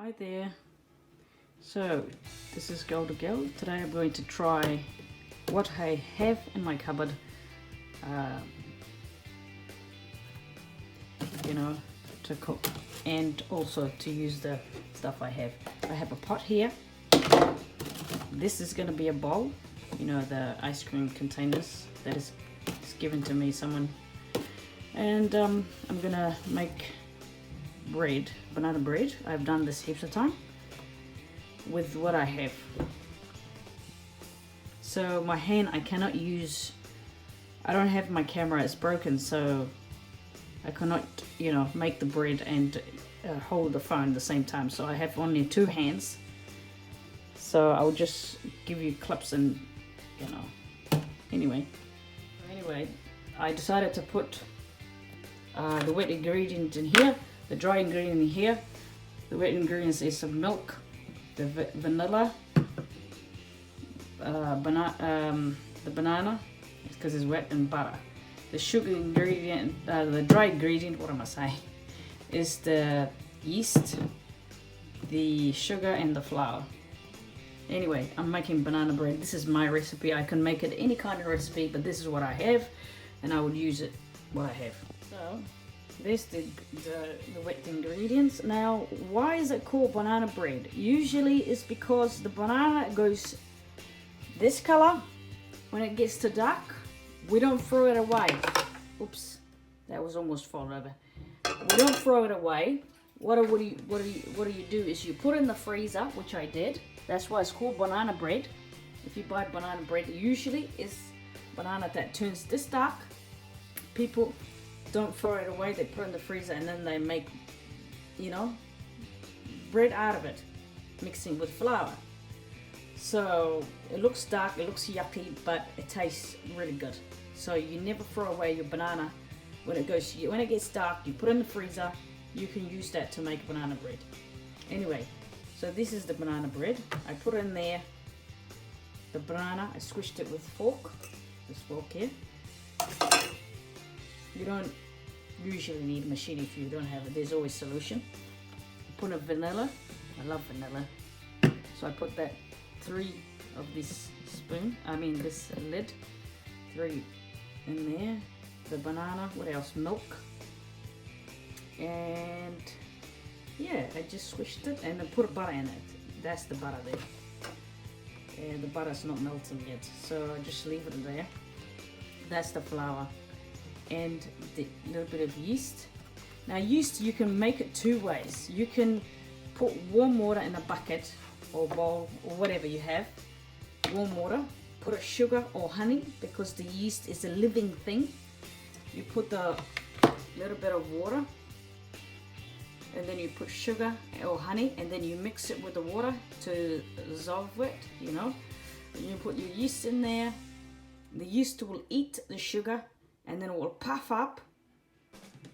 Hi there. So this is Girl to Girl. Today I'm going to try what I have in my cupboard, you know, to cook and also to use the stuff I have. I have a pot here. This is going to be a bowl, you know, the ice cream containers that is given to me, someone. And I'm gonna make bread, banana bread. I've done this heaps of time with what I have. So my hand, I cannot use, I don't have my camera, it's broken, so I cannot, you know, make the bread and hold the phone at the same time. So I have only two hands. So I'll just give you clips and, you know, anyway, I decided to put the wet ingredient in here, the dry ingredient in here. The wet ingredients is some milk, the vanilla, the banana, because it's wet, and butter. The sugar ingredient, the dry ingredient, what am I saying, is the yeast, the sugar, and the flour. Anyway, I'm making banana bread. This is my recipe. I can make it any kind of recipe, but this is what I have, and I would use it what I have. So there's the wet ingredients. Now, why is it called banana bread? Usually it's because the banana goes this color. When it gets to dark, we don't throw it away. Oops, that was almost fall over. We don't throw it away. What do you do is you put it in the freezer, which I did. That's why it's called banana bread. If you buy banana bread, usually it's banana that turns this dark. People don't throw it away, they put it in the freezer, and then they make, you know, bread out of it, mixing with flour. So it looks dark, it looks yucky, but it tastes really good. So you never throw away your banana when it gets dark. You put it in the freezer. You can use that to make banana bread. Anyway, so this is the banana bread. I put in there the banana. I squished it with fork. This fork here. You don't usually need a machine if you don't have it. There's always a solution. Put a vanilla. I love vanilla. So I put that 3 of this this lid. 3 in there. The banana. What else? Milk. And yeah, I just squished it and then put butter in it. That's the butter there. And the butter's not melting yet, so I just leave it there. That's the flour and the little bit of yeast. Now yeast, you can make it 2 ways. You can put warm water in a bucket or bowl or whatever you have. Warm water, put a sugar or honey, because the yeast is a living thing. You put the little bit of water, and then you put sugar or honey, and then you mix it with the water to dissolve it, you know. And you put your yeast in there. The yeast will eat the sugar, and then it will puff up.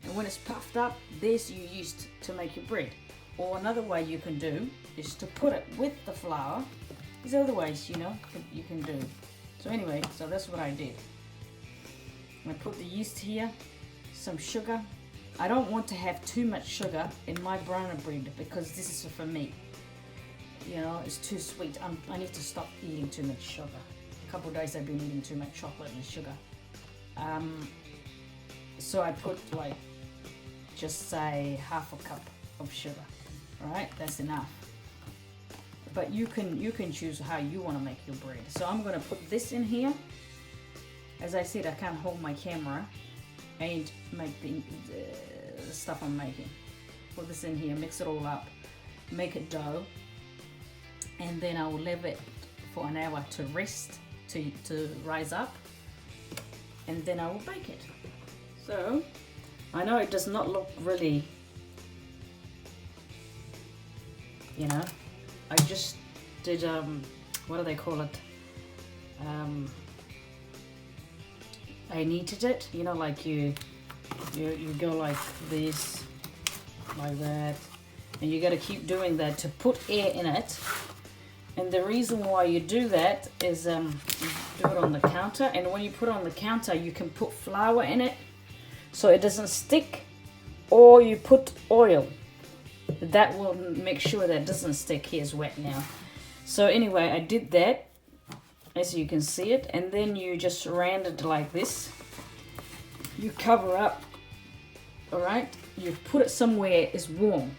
And when it's puffed up, there's your yeast to make your bread. Or another way you can do is to put it with the flour. There's other ways, you know, you can do. So anyway, so that's what I did. I put the yeast here, some sugar. I don't want to have too much sugar in my banana bread because this is for me. You know, it's too sweet. I need to stop eating too much sugar. A couple of days I've been eating too much chocolate and sugar. So I put like, just say half a cup of sugar. Alright, that's enough. But you can choose how you want to make your bread. So I'm going to put this in here. As I said, I can't hold my camera and make the stuff I'm making. Put this in here, mix it all up, make it dough, and then I will leave it for an hour to rest, to rise up, and then I will bake it. So I know it does not look really, you know, I just did what do they call it, I kneaded it, you know, like you go like this, like that, and you got to keep doing that to put air in it. And the reason why you do that is do it on the counter, and when you put it on the counter you can put flour in it so it doesn't stick, or you put oil. That will make sure that it doesn't stick. Here's wet now. So anyway, I did that, as you can see it, and then you just round it like this. You cover up, all right? You put it somewhere is warm.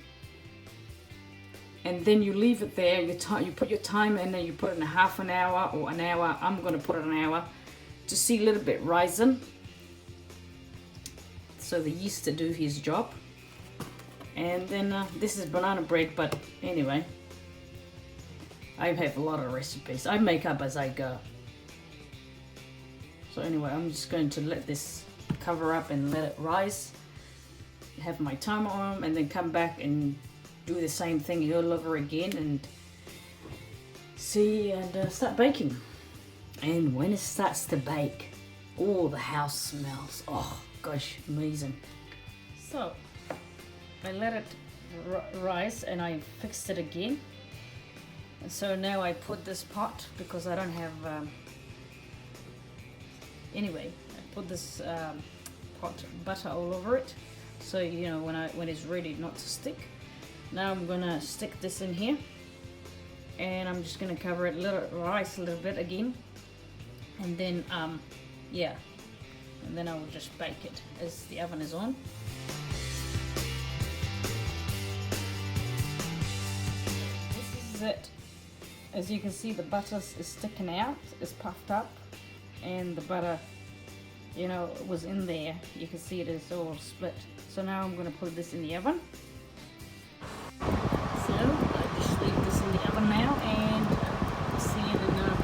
And then you leave it there. You put your time in there. You put it in a half an hour or an hour. I'm going to put it an hour to see a little bit rising. So the yeast to do his job. And then this is banana bread, but anyway, I have a lot of recipes. I make up as I go. So anyway, I'm just going to let this cover up and let it rise. Have my timer on and then come back and do the same thing all over again and see and start baking. And when it starts to bake, oh, the house smells, oh gosh, amazing. So I let it rise and I fixed it again. And so now I put this pot, because I don't have anyway, I put this pot butter all over it, so you know when it's ready not to stick. Now I'm gonna stick this in here, and I'm just gonna cover it, let it rise a little bit again, and then yeah, and then I will just bake it as the oven is on. This is it. As you can see, the butter is sticking out, it's puffed up, and the butter, you know, was in there. You can see it is all split. So now I'm gonna put this in the oven. So I just leave this in the oven now, and see it in a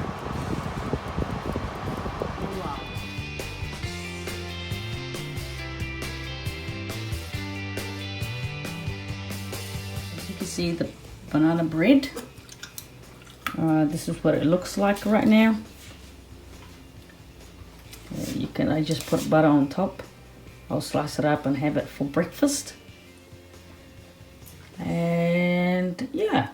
while. As you can see, the banana bread. This is what it looks like right now. I just put butter on top. I'll slice it up and have it for breakfast. And yeah,